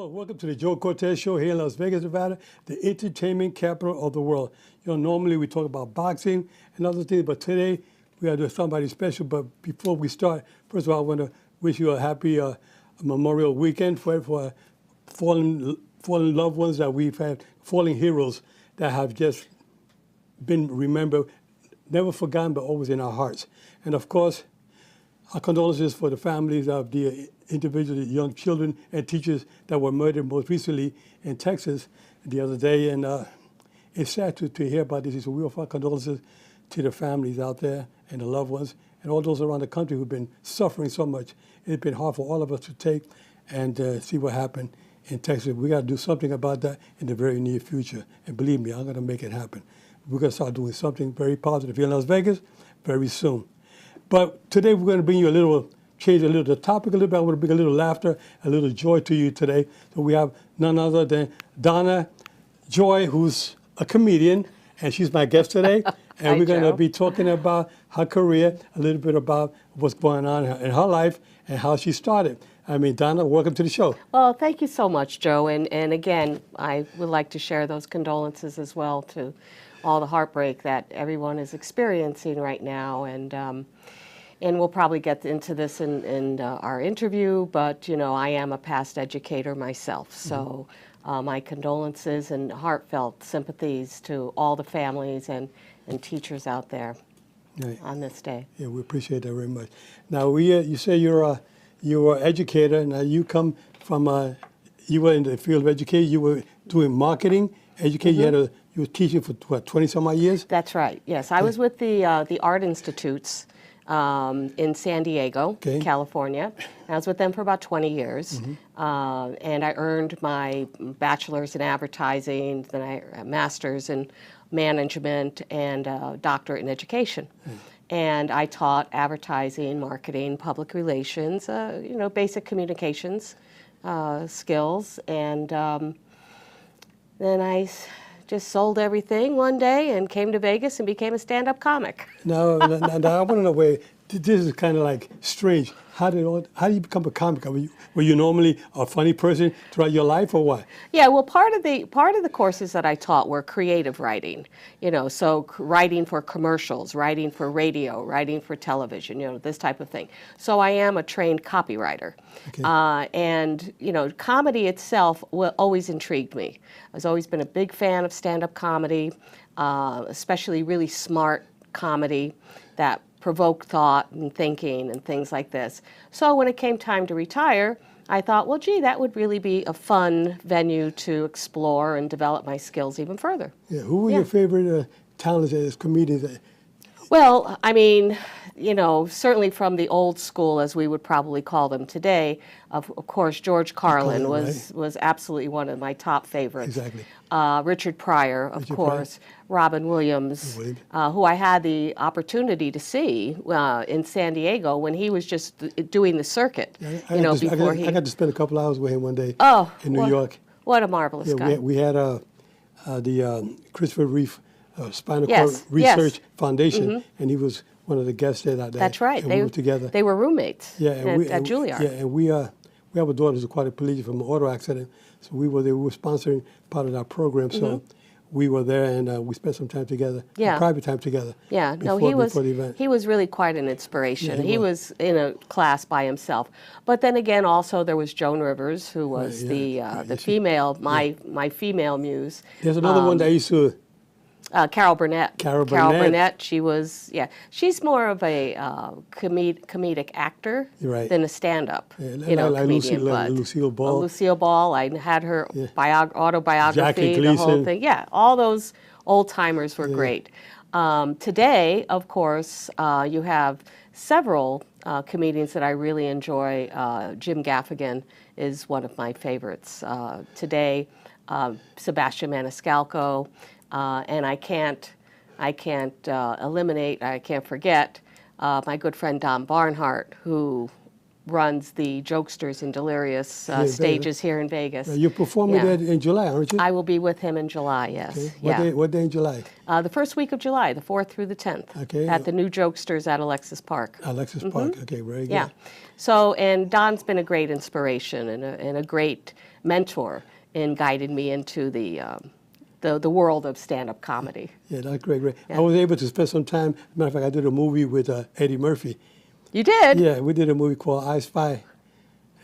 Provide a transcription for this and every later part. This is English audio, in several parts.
Hello, welcome to the Joe Cortez Show here in Las Vegas, Nevada, the entertainment capital of the world. You know, normally we talk about boxing and other things, but today we are doing somebody special. But before we start, first of all, I want to wish you a happy Memorial Weekend for fallen loved ones that we've had, fallen heroes that have just been remembered, never forgotten, but always in our hearts. And of course, our condolences for the families of the individuals, young children and teachers that were murdered most recently in Texas the other day. And it's sad to hear about this. So we offer our condolences to the families out there and the loved ones and all those around the country who've been suffering so much. It's been hard for all of us to take and see what happened in Texas. We got to do something about that in the very near future. And believe me, I'm going to make it happen. We're going to start doing something very positive here in Las Vegas very soon. But today we're going to bring you change the topic a little bit. I want to bring a little laughter, a little joy to you today. So we have none other than Donna Joy, who's a comedian, and she's my guest today. And we're going to be talking about her career, a little bit about what's going on in her life and how she started. I mean, Donna, welcome to the show. Well, thank you so much, Joe. And again, I would like to share those condolences as well to all the heartbreak that everyone is experiencing right now. And we'll probably get into this in our interview, but, you know, I am a past educator myself. So my condolences and heartfelt sympathies to all the families and teachers out there on this day. Yeah, we appreciate that very much. Now, you say you're an educator. Now, you come from, you were in the field of education. You were doing marketing, education. You were teaching for, what, 20-some-odd years? That's right, yes. I was with the Art Institutes in San Diego, California. I was with them for about 20 years, and I earned my bachelor's in advertising, then a master's in management, and a doctorate in education. And I taught advertising, marketing, public relations, you know, basic communications skills, and then I just sold everything one day and came to Vegas and became a stand-up comic. Now I want to know where this is kind of like strange. How do you become a comic? Were you normally a funny person throughout your life, or what? Yeah, well, part of the courses that I taught were creative writing. You know, so writing for commercials, writing for radio, writing for television. You know, this type of thing. So I am a trained copywriter, and you know, comedy itself always intrigued me. I've always been a big fan of stand-up comedy, especially really smart comedy that provoke thought and thinking and things like this. So when it came time to retire, I thought, well, gee, that would really be a fun venue to explore and develop my skills even further. Yeah, who were your favorite talents as comedians? Well, I mean, you know, certainly from the old school, as we would probably call them today, of course, George Carlin was absolutely one of my top favorites. Exactly. Richard Pryor, of course. Robin Williams, who I had the opportunity to see in San Diego when he was just doing the circuit. I got to spend a couple hours with him one day in New York. What a marvelous guy. We had the Christopher Reeve Spinal Cord Research Foundation, and he was one of the guests there that day. That's right. And we were together. They were roommates at Juilliard. Yeah, and we have a daughter who's a quadriplegic from an auto accident, so we were sponsoring part of our program. So we were there, and we spent some time together, private time together. Yeah, before the event. He was really quite an inspiration. Yeah, he was in a class by himself. But then again, also there was Joan Rivers, who was the female, my female muse. There's another one that I used to. Carol Burnett. Carol Burnett. She was, she's more of a comedic actor than a stand-up, like Lucille Ball. Lucille Ball, I had her autobiography, Jackie the whole Gleason. thing. Yeah, all those old-timers were great. Today, of course, you have several comedians that I really enjoy. Jim Gaffigan is one of my favorites. Today, Sebastian Maniscalco. And I can't forget my good friend Don Barnhart, who runs the Jokesters and Delirious in stages here in Vegas. You're performing Yeah. that in July, aren't you? I will be with him in July, yes. Okay. Yeah. What day in July? The first week of July, the 4th through the 10th, Okay. at the new Jokesters at Alexis Park. Alexis Park. Okay, very good. Yeah. So, and Don's been a great inspiration and a great mentor in guiding me into the world of stand-up comedy. Yeah, that's great. I was able to spend some time. Matter of fact, I did a movie with Eddie Murphy. You did? Yeah, we did a movie called I Spy.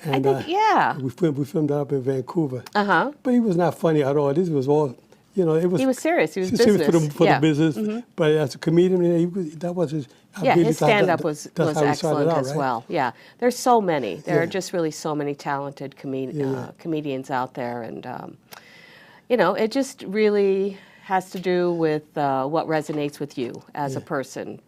And, I think, yeah. We filmed that up in Vancouver. Uh-huh. But he was not funny at all. This was all, it was. He was serious. He was serious business. for the business. But as a comedian, that was his. Yeah, his stand-up was that's how he started excellent out, as right? well. Yeah, there's so many. There are just really so many talented comedians out there, and it just really has to do with what resonates with you as a person.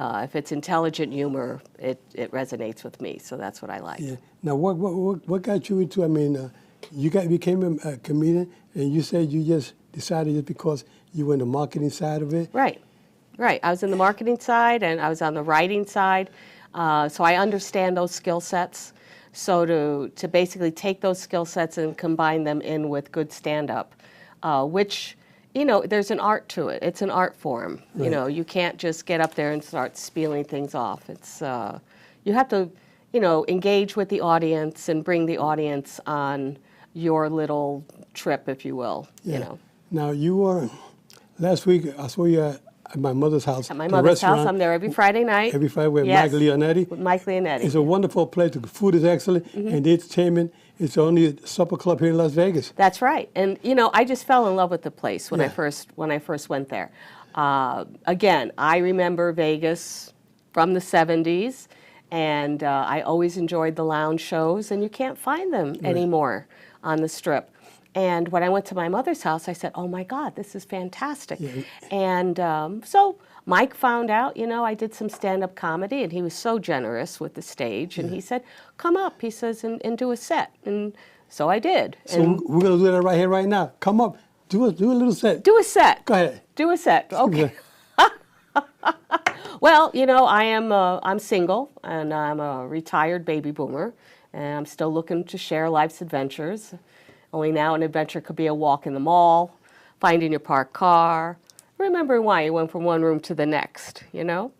If it's intelligent humor, it resonates with me. So that's what I like. Yeah. Now, what got you into? I mean, you became a comedian, and you said you just decided just because you were in the marketing side of it. Right. I was in the marketing side and I was on the writing side, so I understand those skill sets. So to basically take those skill sets and combine them in with good stand-up, which, there's an art to it. It's an art form. Right. You can't just get up there and start spieling things off. It's you have to, engage with the audience and bring the audience on your little trip, if you will. Yeah. Now you were last week. I saw you at my mother's house. At my mother's house, I'm there every Friday night. Every Friday with Mike Leonetti. With Mike Leonetti. It's a wonderful place. The food is excellent, and the entertainment. It's the only supper club here in Las Vegas. That's right, and I just fell in love with the place when I first went there. Again, I remember Vegas from the '70s, and I always enjoyed the lounge shows, and you can't find them anymore on the Strip. And when I went to my mother's house, I said, "Oh my God, this is fantastic!" Yeah. And so Mike found out, I did some stand-up comedy, and he was so generous with the stage. And he said, "Come up," he says, and do a set. And so I did. So and we're gonna do that right here, right now. Come up, do a little set. do a set. Go ahead. Do a set. Okay. Well, I'm single, and I'm a retired baby boomer, and I'm still looking to share life's adventures. Only now an adventure could be a walk in the mall, finding your parked car, remembering why you went from one room to the next,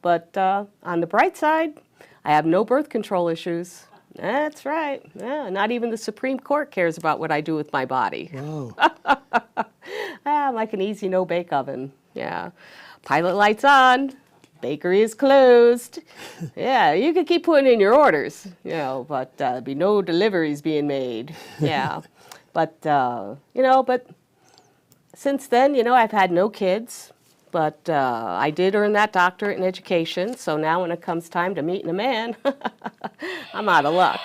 But on the bright side, I have no birth control issues. That's right. Yeah, not even the Supreme Court cares about what I do with my body. Wow. I'm like an easy no-bake oven. Yeah. Pilot lights on. Bakery is closed. Yeah, you could keep putting in your orders, but there'd be no deliveries being made. Yeah. But, but since then, I've had no kids, but I did earn that doctorate in education. So now when it comes time to meeting a man, I'm out of luck.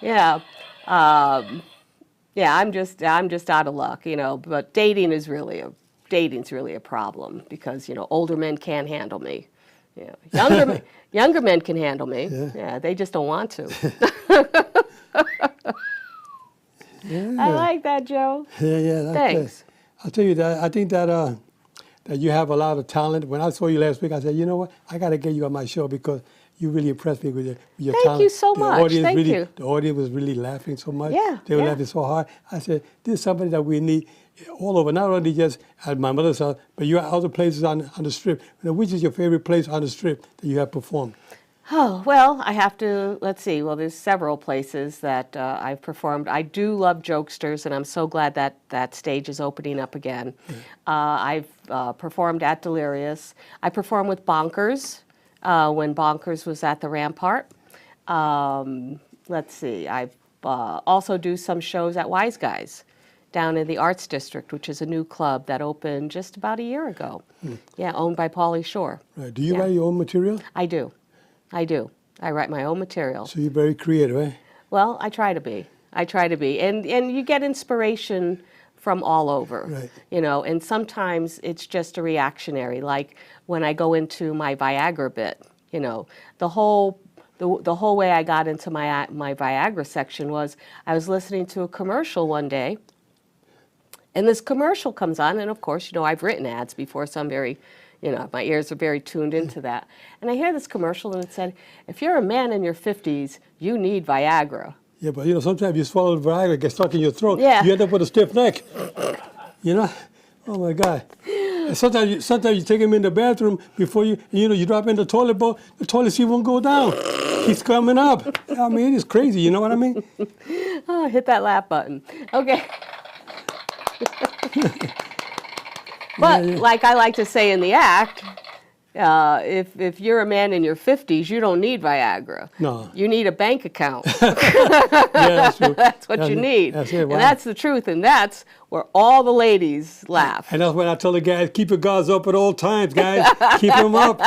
Yeah. I'm just out of luck, but dating's really a problem because, older men can't handle me. Yeah. Younger men can handle me. Yeah, they just don't want to. I like that, Joe. Yeah. Thanks. I'll tell you that I think that you have a lot of talent. When I saw you last week, I said, you know what? I got to get you on my show because you really impressed me with your talent. Thank you so much. Thank you. The audience was really laughing so much. Yeah. They were laughing so hard. I said, this is somebody that we need all over, not only just at my mother's house, but you're at other places on the Strip. Which is your favorite place on the Strip that you have performed? Oh, well, I have to, let's see. Well, there's several places that I've performed. I do love Jokesters, and I'm so glad that that stage is opening up again. I've performed at Delirious. I performed with Bonkers when Bonkers was at the Rampart. Let's see. I've also do some shows at Wise Guys down in the Arts District, which is a new club that opened just about a year ago. Yeah, owned by Pauly Shore. Right. Do you write your own material? I do. I write my own material. So you're very creative, eh? Well, I try to be. And you get inspiration from all over, right. And sometimes it's just a reactionary, like when I go into my Viagra bit, the whole way I got into my Viagra section was I was listening to a commercial one day, and this commercial comes on, and of course, I've written ads before, so I'm very, My ears are very tuned into that. And I hear this commercial and it said, if you're a man in your 50s, you need Viagra. Yeah, but sometimes you swallow the Viagra, it gets stuck in your throat. Yeah. You end up with a stiff neck. Oh my God. And sometimes you take him in the bathroom before you drop in the toilet bowl, the toilet seat won't go down. Keeps coming up. I mean, it's crazy, you know what I mean? Oh, hit that laugh button. Okay. But like I like to say in the act, if you're a man in your 50s, you don't need Viagra. No. You need a bank account. Yeah, that's true. That's what you need. That's it. Wow. And that's the truth, and that's where all the ladies laugh. And that's when I tell the guys, keep your guards up at all times, guys. Keep them up.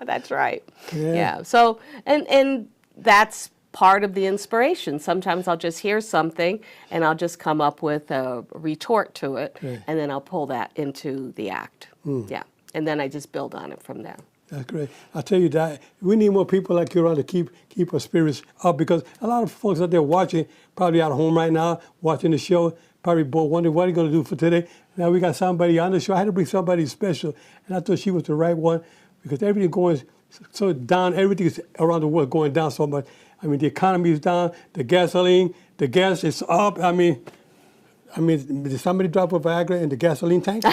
That's right. Yeah. So, and that's part of the inspiration. Sometimes I'll just hear something and I'll just come up with a retort to it, and then I'll pull that into the act. Yeah. And then I just build on it from there. That's great. I tell you that we need more people like you around to keep our spirits up, because a lot of folks out there watching, probably at home right now, watching the show, probably both wondering what are you going to do for today. Now we got somebody on the show. I had to bring somebody special, and I thought she was the right one, because everything going so down, everything is around the world going down so much. I mean, the economy is down, the gasoline, the gas is up. I mean, did somebody drop a Viagra in the gasoline tank?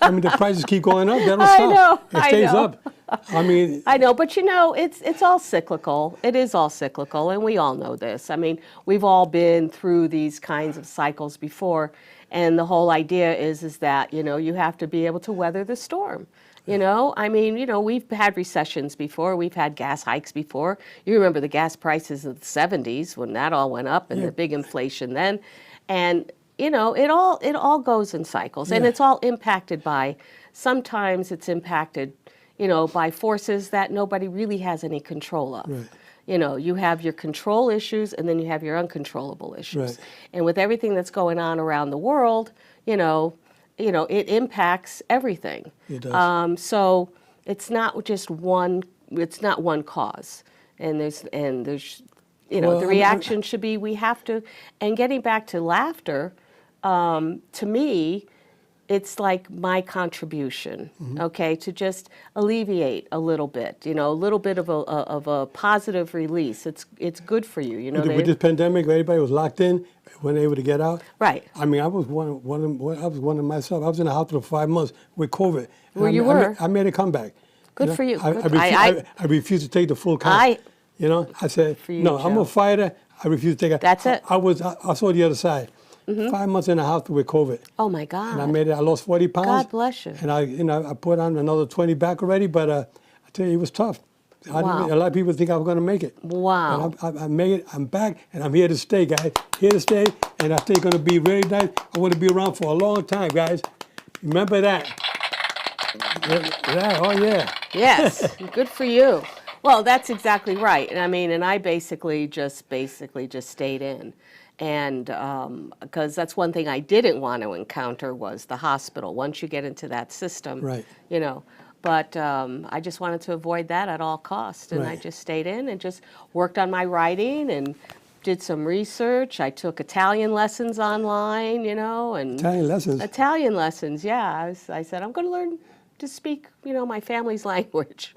I mean, the prices keep going up. They don't stop. It stays up. I mean, I know, but it's all cyclical. It is all cyclical, and we all know this. I mean, we've all been through these kinds of cycles before, and the whole idea is that you have to be able to weather the storm. I mean, we've had recessions before. We've had gas hikes before. You remember the gas prices of the 70s when that all went up, and the big inflation then, and it all goes in cycles, and it's all impacted by. Sometimes it's impacted, by forces that nobody really has any control of. Right. You have your control issues, and then you have your uncontrollable issues. Right. And with everything that's going on around the world, it impacts everything. It does. So it's not just one. It's not one cause, and there's the reaction should be we have to. And getting back to laughter, to me, it's like my contribution, okay, to just alleviate a little bit, a little bit of a positive release. It's good for you, With this pandemic, everybody was locked in, weren't able to get out. Right. I mean, I was one of myself. I was in the hospital for 5 months with COVID. I made a comeback. Good for you. I refused to take the full count. I said, no, I'm a fighter. I refuse to take it. That's it. I saw the other side. 5 months in the hospital with COVID. Oh my God! And I lost 40 pounds. God bless you. And I put on another 20 back already, but I tell you, it was tough. Wow. A lot of people think I was going to make it. Wow. But I made it. I'm back, and I'm here to stay, guys. Here to stay, and I think it's going to be very nice. I want to be around for a long time, guys. Remember that. Oh yeah. Yes. Good for you. Well, that's exactly right. And I basically just stayed in. And because that's one thing I didn't want to encounter was the hospital. Once you get into that system, right. But I just wanted to avoid that at all costs. And I just stayed in and just worked on my writing and did some research. I took Italian lessons online, and Italian lessons? Italian lessons, yeah. I said, I'm going to learn to speak, my family's language.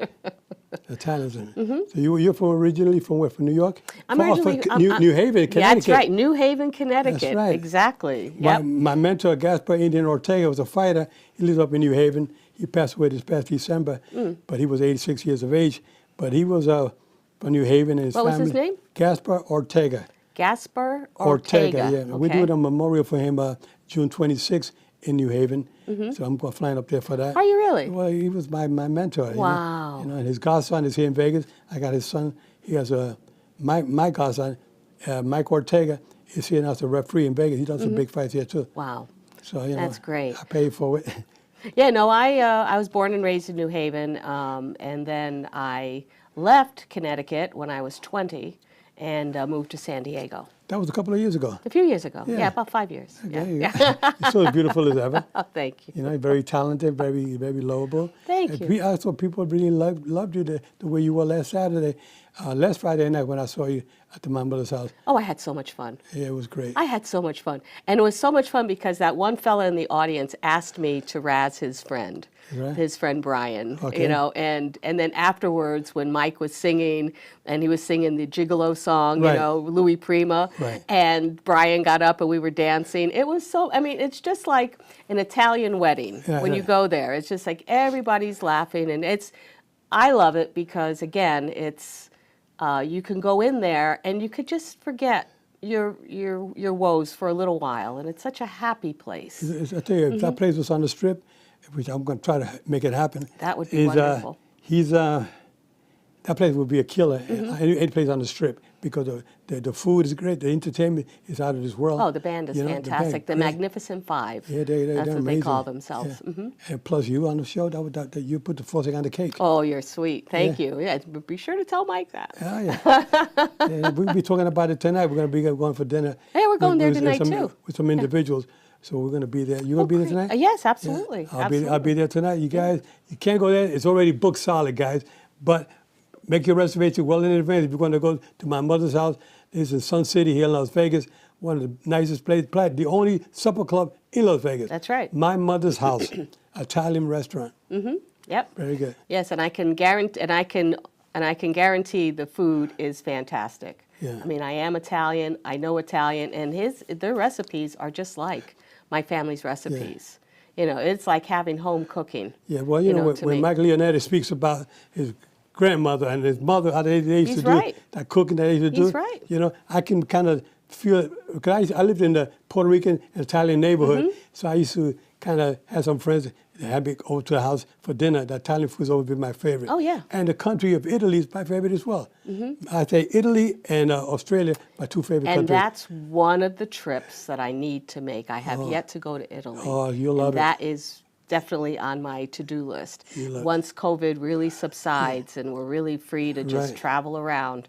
Italian. So you're originally from where? From New York? I'm originally New Haven, Connecticut. Yeah, that's right. New Haven, Connecticut. That's right. Exactly. Yep. My mentor, Gaspar Indian Ortega, was a fighter. He lives up in New Haven. He passed away this past December, but he was 86 years of age. But he was from New Haven, and his family. What was his name? Gaspar Ortega. Gaspar Ortega. Yeah. Okay. We're doing a memorial for him June 26th in New Haven. So I'm flying up there for that. Are you really? Well, he was my mentor. Wow. And his godson is here in Vegas. I got his son. He has my godson, Mike Ortega, is here now as a referee in Vegas. He does some big fights here too. Wow. So that's great. I paid for it. Yeah, no, I was born and raised in New Haven, and then I left Connecticut when I was 20 and moved to San Diego. That was a couple of years ago. A few years ago. Yeah. Yeah, about 5 years. There you Yeah. go. You're so as beautiful as ever. Oh, thank you. You know, very talented, very, very lovable. Thank And you. I saw people really loved you the way you were last Saturday, last Friday night when I saw you at my mother's house. Oh, I had so much fun. Yeah, it was great. I had so much fun. And it was so much fun because that one fella in the audience asked me to razz his friend. Right. His friend Brian, Okay. you know, and then afterwards when Mike was singing and he was singing the Gigolo song, Right. you know, Louis Prima, Right. and Brian got up and we were dancing. It was so, I mean, it's just like an Italian wedding Yeah, when yeah. you go there. It's just like everybody's laughing and I love it because again, it's, you can go in there and you could just forget your woes for a little while, and it's such a happy place. I tell you, if that place was on the Strip, which I'm going to try to make it happen. That would be wonderful. That place would be a killer. Any place on the Strip because the food is great, the entertainment is out of this world. Oh, the band is You know, fantastic. The yeah. Magnificent Five. Yeah, That's they're what amazing. they call themselves. Yeah. Hmm. And plus, you on the show, that you put the frosting on the cake. Oh, you're sweet. Thank you. Yeah, be sure to tell Mike that. Oh, yeah. Yeah, we'll be talking about it tonight. We're going to be going for dinner. Hey, we're going there tonight, some, too. With some individuals. So we're going to be there. You going to be there tonight? Yes, absolutely. Yeah. Absolutely. I'll be there tonight. You guys, you can't go there. It's already booked solid, guys. But make your reservation well in advance. If you're going to go to my mother's house, it's in Sun City here in Las Vegas. One of the nicest places. The only supper club in Las Vegas. That's right. My mother's house, Italian restaurant. Yep. Very good. Yes, and I can guarantee, and I can guarantee the food is fantastic. Yeah. I mean, I am Italian. I know Italian, and their recipes are just like my family's recipes. You know, it's like having home cooking. Yeah, well, you know, when me. Mike Leonetti speaks about his grandmother and his mother, how they used He's to do right. that cooking that they used to do. He's right. You know, I can kind of feel it. Because I lived in the Puerto Rican Italian neighborhood, so I used to kind of have some friends that had me over to the house for dinner. The Italian food's always been my favorite. Oh, yeah. And the country of Italy is my favorite as well. I say Italy and Australia, my two favorite And countries. that's one of the trips that I need to make. I have yet to go to Italy. Oh, you'll love it. That is definitely on my to-do list. You'll love it. Once COVID really subsides and we're really free to just Right. travel around,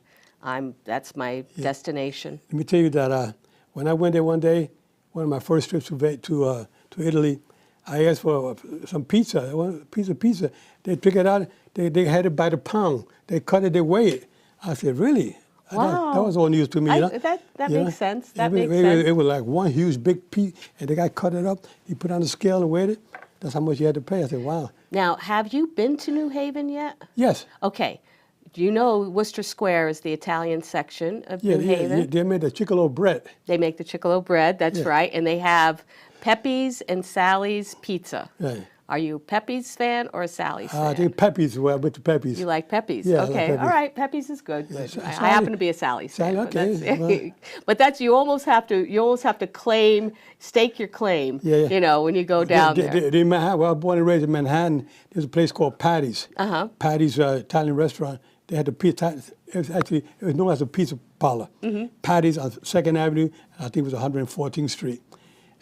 that's my destination. Let me tell you that when I went there one day, one of my first trips to Italy, I asked for some pizza. I wanted a piece of pizza. They took it out. They had it by the pound. They cut it. They weigh it. I said, really? Wow. That was all news to me. You know? That You know? makes sense. That it, makes it, sense. It was like one huge big piece, and the guy cut it up. He put it on the scale and weighed it. That's how much you had to pay. I said, wow. Now, have you been to New Haven yet? Yes. Okay. Do you know Worcester Square is the Italian section of New Haven? Yeah, they made the Chicolo bread. They make the Chicolo bread, that's Yeah. right. And they have Pepe's and Sally's pizza. Right. Are you a Pepe's fan or a Sally's fan? I think Pepe's. Well, I went to Pepe's. You like Pepe's? Yeah, I like okay, Pepe's. all right. Pepe's is good. Yeah, I Sally- happen to be a Sally's fan. Sally, okay, But that's you almost have to stake your claim. Yeah, yeah. You know, when you go down there. In Manhattan, well, I was born and raised in Manhattan. There's a place called Patty's. Uh-huh. Patty's Italian restaurant. They had the pizza. It was known as a pizza parlor. Mm-hmm. Patty's on 2nd Avenue. I think it was 114th Street.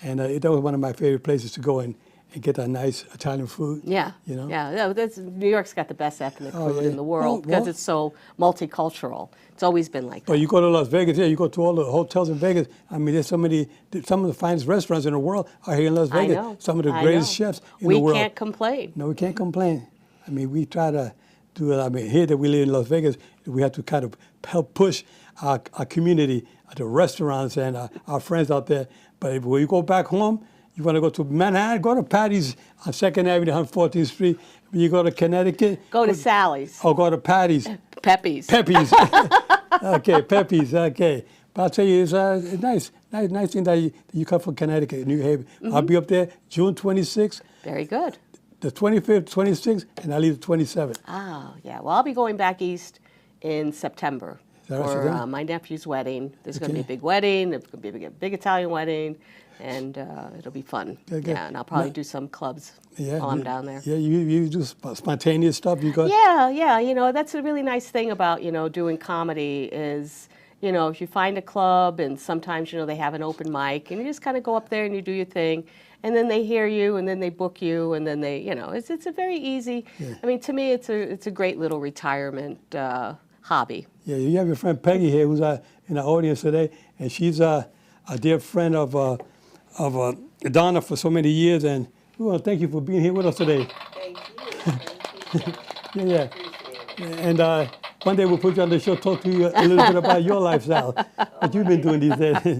And that was one of my favorite places to go and get that nice Italian food. Yeah, You know? yeah. No, New York's got the best ethnic Oh, food yeah. in the world Well, because well- it's so multicultural. It's always been like that. But you go to Las Vegas, you go to all the hotels in Vegas. I mean, there's some of the finest restaurants in the world are here in Las I Vegas. know. Some of the I greatest know. chefs in the We world. can't complain. No, we can't complain. I mean, we try to do it. I mean, here that we live in Las Vegas, we have to kind of help push our community, the restaurants, and our friends out there. But when you go back home, you want to go to Manhattan, go to Patty's on 2nd Avenue, 114th Street. When you go to Connecticut, Go to Sally's, or go to Patty's. Pepe's. Pepe's. Okay, Pepe's. Okay. But I'll tell you, it's nice thing that you come from Connecticut, New Haven. I'll be up there June 26th, Very good. the 25th, 26th, and I leave the 27th. Oh, yeah. Well, I'll be going back east in September that right, for September? my nephew's wedding. There's going to be a Okay. big wedding. It's going to be a big Italian wedding, and it'll be fun. Good. Yeah, and I'll probably Now- do some clubs Yeah, while I'm down there. Yeah, you do spontaneous stuff. You go. Yeah. You know, that's a really nice thing about, doing comedy is, if you find a club and sometimes, they have an open mic and you just kind of go up there and you do your thing and then they hear you and then they book you and then they, it's a very easy, I mean, to me, it's a great little retirement hobby. Yeah, you have your friend Peggy here, who's in the audience today, and she's a dear friend of Donna for so many years, and we want to thank you for being here with us today. Thank you. Thank you. Yeah, yeah. Appreciate it. And one day we'll put you on the show, talk to you a little bit about your lifestyle, what you've been doing these days.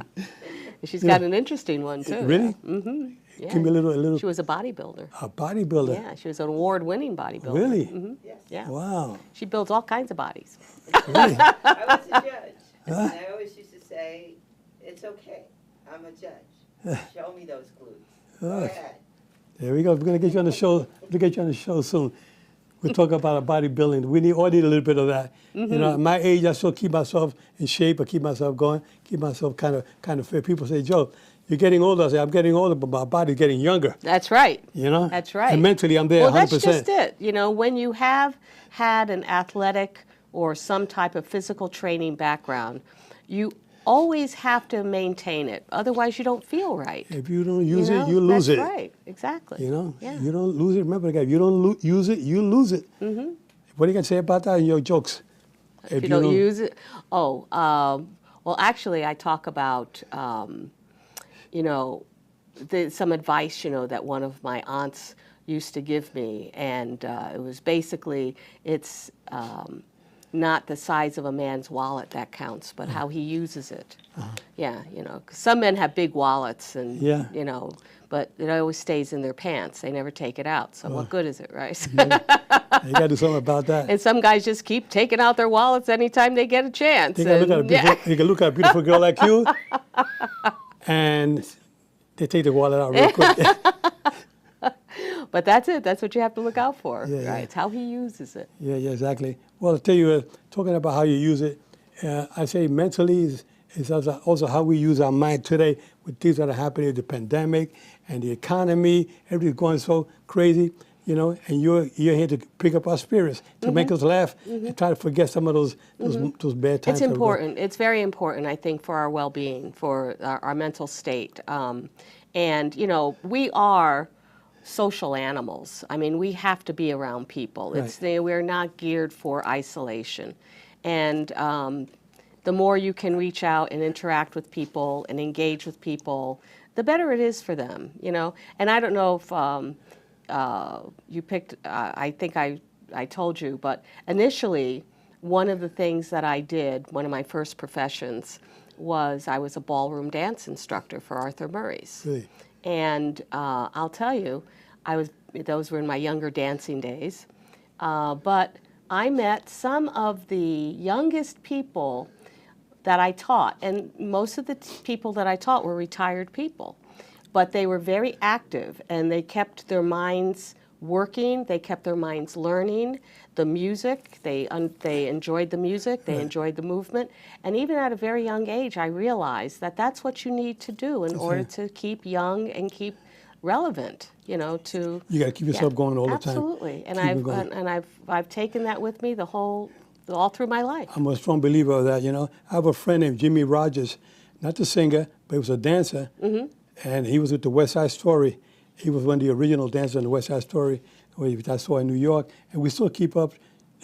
She's got an interesting one too. Really? Mm-hmm. Yeah. Give me a little. She was a bodybuilder. A bodybuilder. Yeah, she was an award-winning bodybuilder. Really? Mm-hmm. Yes. Yeah. Wow. She builds all kinds of bodies. Really? I was a judge. And I always used to say, it's okay. I'm a judge. Show me those glutes. Go ahead. There we go. We're gonna get you on the show. We'll get you on the show soon. We'll talk about bodybuilding. We all need a little bit of that. Mm-hmm. You know, at my age, I still keep myself in shape. I keep myself going. Keep myself kind of fit. People say, Joe, you're getting older. I say, I'm getting older, but my body's getting younger. That's right. You know? That's right. And mentally, I'm there 100%. Well, that's just it. You know, when you have had an athletic or some type of physical training background, you always have to maintain it. Otherwise, you don't feel right. If you don't use know? it, you lose it. That's right. Exactly. You know? Yeah. You don't lose it. Remember, guys, if you don't use it, you lose it. Mm-hmm. What are you going to say about that in your jokes? If you don't use it. Oh, well, actually, I talk about, you know, some advice, you know, that one of my aunts used to give me. And it was basically, it's not the size of a man's wallet that counts, but how he uses it. Yeah, you know, 'cause some men have big wallets and, Yeah. you know, but it always stays in their pants. They never take it out. So what good is it, right? You got to do something about that. And some guys just keep taking out their wallets anytime they get a chance. You can look at a beautiful girl like you, and they take the wallet out real quick. But that's it. That's what you have to look out for, Yeah, right? yeah. It's how he uses it. Yeah, exactly. Well, I tell you, talking about how you use it, I say mentally is also how we use our mind today with things that are happening, the pandemic and the economy, everything's going so crazy, you know, and you're here to pick up our spirits, to make us laugh and try to forget some of those bad times. It's important. It's very important, I think, for our well-being, for our mental state. And, you know, we are social animals. I mean, we have to be around people. Right. We're not geared for isolation. And the more you can reach out and interact with people and engage with people, the better it is for them, you know. And I don't know if you picked, I think I told you, but initially, one of the things that I did, one of my first professions, was I was a ballroom dance instructor for Arthur Murray's. Really? And I'll tell you, those were in my younger dancing days, but I met some of the youngest people that I taught, and most of the people that I taught were retired people, but they were very active, and they kept their minds working, they kept their minds learning, the music, they enjoyed the music, they enjoyed the movement, and even at a very young age, I realized that that's what you need to do in order to keep young and keep relevant, you know, to... You got to keep yourself going all the time. Absolutely, and Keep it going. I've taken that with me all through my life. I'm a strong believer of that, you know. I have a friend named Jimmy Rogers, not the singer, but he was a dancer, and he was with the West Side Story. He was one of the original dancers in the West Side Story, which I saw in New York, and we still keep up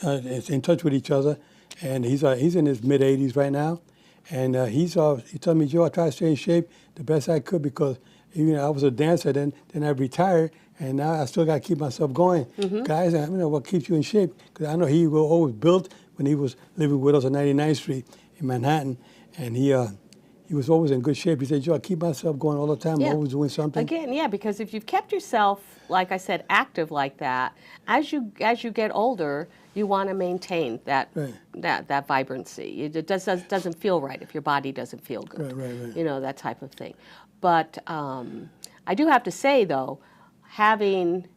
in touch with each other. And he's in his mid-80s right now, and he told me, Joe, I tried to stay in shape the best I could because even I was a dancer, then I retired, and now I still got to keep myself going. Guys, I know what keeps you in shape, because I know he was always built when he was living with us on 99th Street in Manhattan, and he was always in good shape. He said, Joe, I keep myself going all the time, Yeah. always doing something. Again, yeah, because if you've kept yourself, like I said, active like that, as you get older, you want to maintain that that vibrancy. It doesn't feel right if your body doesn't feel good. Right. You know, that type of thing. But I do have to say, though, having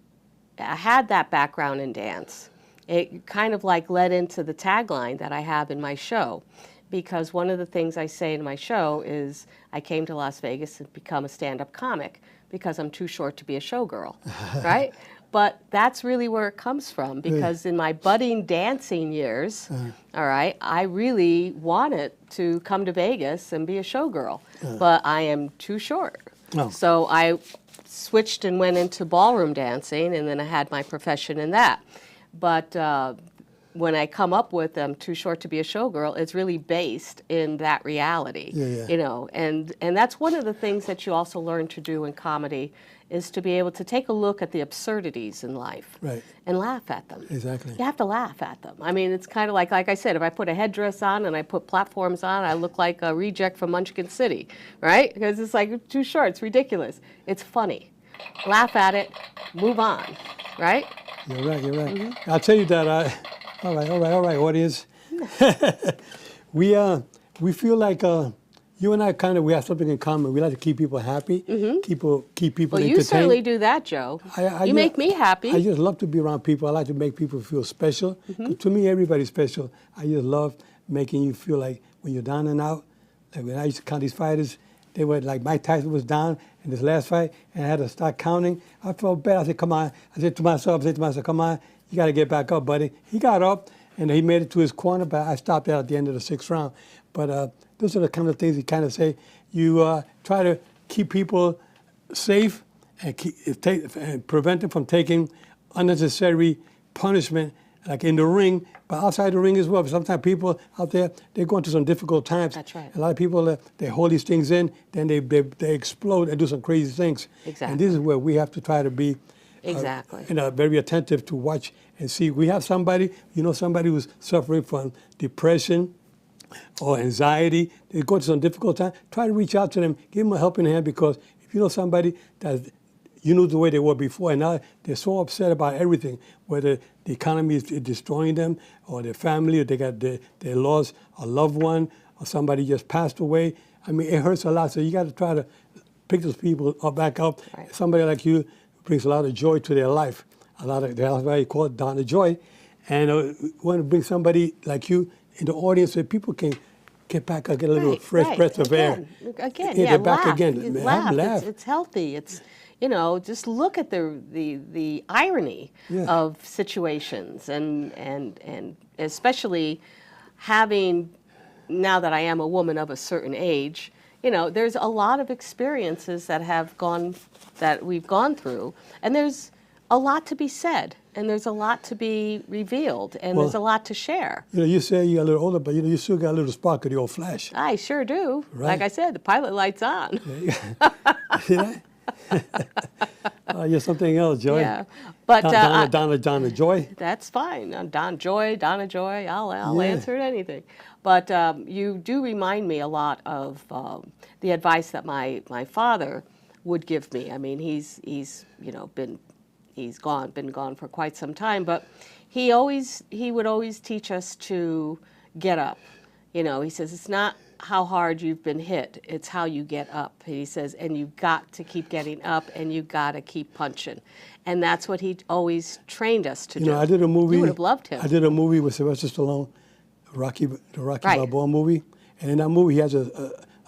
had that background in dance, it kind of like led into the tagline that I have in my show. Because one of the things I say in my show is I came to Las Vegas to become a stand-up comic because I'm too short to be a showgirl, right? But that's really where it comes from, because in my budding dancing years, all right, I really wanted to come to Vegas and be a showgirl, but I am too short. Oh. So I switched and went into ballroom dancing, and then I had my profession in that. But when I come up with Too Short to be a Showgirl, it's really based in that reality. Yeah. You know, and that's one of the things that you also learn to do in comedy, is to be able to take a look at the absurdities in life Right. and laugh at them. Exactly. You have to laugh at them. I mean, it's kind of like I said, if I put a headdress on and I put platforms on, I look like a reject from Munchkin City, right? Because it's like too short, it's ridiculous. It's funny. Laugh at it, move on, right? You're right. You're right. I'll tell you that. All right, audience. We feel like you and I we have something in common. We like to keep people happy, keep people Well, entertained. you certainly do that, Joe. You make me happy. I just love to be around people. I like to make people feel special. 'Cause to me, everybody's special. I just love making you feel like when you're down and out. Like when I used to count these fighters, they were like Mike Tyson was down in this last fight, and I had to start counting. I felt bad. I said, "Come on." I said to myself, "Come on, you got to get back up, buddy." He got up, and he made it to his corner, but I stopped at the end of the 6th round. But those are the kind of things you kind of say. You try to keep people safe and and prevent them from taking unnecessary punishment, like in the ring, but outside the ring as well. Sometimes people out there, they're going through some difficult times. That's right. A lot of people, they hold these things in, then they explode and do some crazy things. Exactly. And this is where we have to try to be Exactly. very attentive to watch and see. We have somebody who's suffering from depression or anxiety. They go through some difficult time. Try to reach out to them, give them a helping hand, because if you know somebody that you knew the way they were before, and now they're so upset about everything, whether the economy is destroying them, or their family, or they lost a loved one, or somebody just passed away. I mean, it hurts a lot. So you got to try to pick those people back up. Right. Somebody like you brings a lot of joy to their life. That's why you call it Donna Joy. And we want to bring somebody like you in the audience so people can get back and get a little fresh breath of air. Again, Yeah, yeah, they're back laugh. again. You Laugh. laugh. It's healthy. It's, just look at the irony of situations, and especially having, now that I am a woman of a certain age, there's a lot of experiences that we've gone through, and there's a lot to be said, and there's a lot to be revealed, and there's a lot to share. You say you're a little older, but you still got a little spark of the old flash. I sure do. Right. Like I said, the pilot light's on. See that? You're something else, Joy. Yeah, but Donna Joy. that's fine. Donna Joy. I'll Yeah. answer anything. But you do remind me a lot of the advice that my father would give me. I mean, he's been gone for quite some time, but he would always teach us to get up. He says it's not how hard you've been hit, it's how you get up. He says, and you've got to keep getting up, and you've got to keep punching. And that's what he always trained us to do. I did a movie. You would have loved him. I did a movie with Sylvester Stallone, the Rocky Right. Balboa movie. And in that movie, he has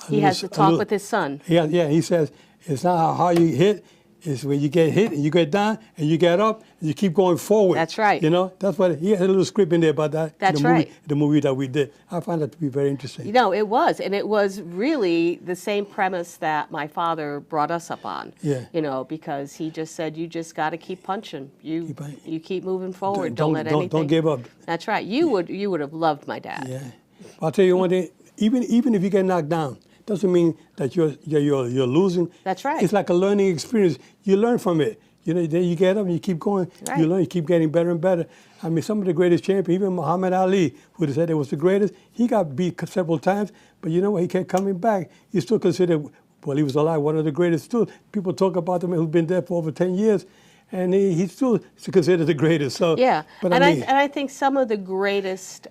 He has to talk with his son. Yeah, he says, it's not how hard you hit, it's when you get hit and you get down and you get up and you keep going forward. That's right. That's what he had a little script in there about that. That's in the movie that we did. I found that to be very interesting. It was. And it was really the same premise that my father brought us up on. Yeah. Because he just said, you just got to keep punching. You keep moving forward. Don't let anything. Don't give up. That's right. You would have loved my dad. Yeah. I'll tell you one thing. Even if you get knocked down, doesn't mean that you're losing. That's right. It's like a learning experience. You learn from it. Then you get up and you keep going. Right. You learn. You keep getting better and better. I mean, some of the greatest champions, even Muhammad Ali, who said it was the greatest, he got beat several times, but you know what? He kept coming back. He's still considered, well, he was alive, one of the greatest still. People talk about him who's been there for over 10 years. And he's still considered the greatest. So yeah, but I think some of the greatest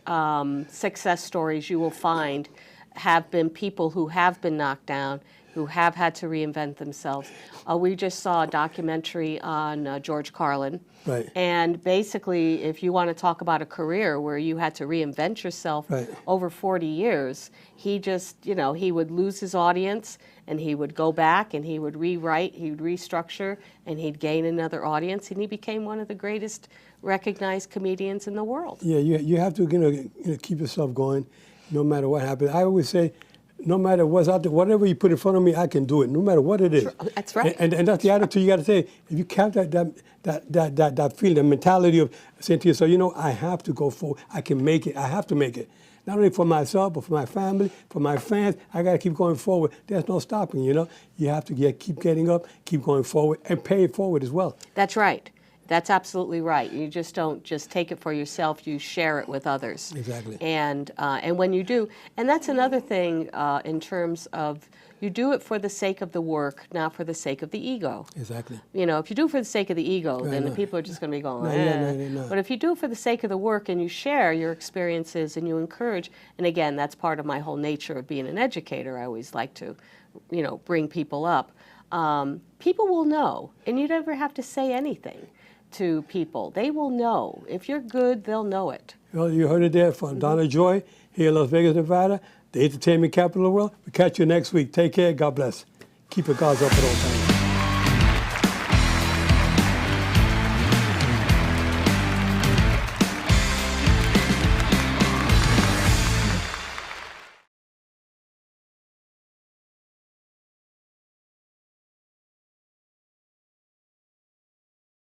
success stories you will find have been people who have been knocked down, who have had to reinvent themselves. We just saw a documentary on George Carlin. Right. And basically, if you want to talk about a career where you had to reinvent yourself over 40 years, he just, he would lose his audience, and he would go back and he would rewrite, he would restructure, and he'd gain another audience, and he became one of the greatest recognized comedians in the world. Yeah, you have to keep yourself going no matter what happens. I always say no matter what's out there, whatever you put in front of me, I can do it, no matter what it is. That's right. And that's the attitude you got to say. If you capture that feeling, the mentality of saying to yourself, you know, I have to go forward. I can make it. I have to make it. Not only for myself, but for my family, for my fans. I got to keep going forward. There's no stopping, you know. You have to keep getting up, keep going forward, and pay it forward as well. That's right. That's absolutely right. You just don't just take it for yourself. You share it with others. Exactly. And when you do, and that's another thing in terms of you do it for the sake of the work, not for the sake of the ego. Exactly. You know, if you do it for the sake of the ego, then the people are just going to be going, No. But if you do it for the sake of the work and you share your experiences and you encourage, and again, that's part of my whole nature of being an educator. I always like to, you know, bring people up. People will know, and you never have to say anything to people. They will know. If you're good, they'll know it. Well, you heard it there from Donna Joy here in Las Vegas, Nevada, the entertainment capital of the world. We'll catch you next week. Take care. God bless. Keep your guards up at all times.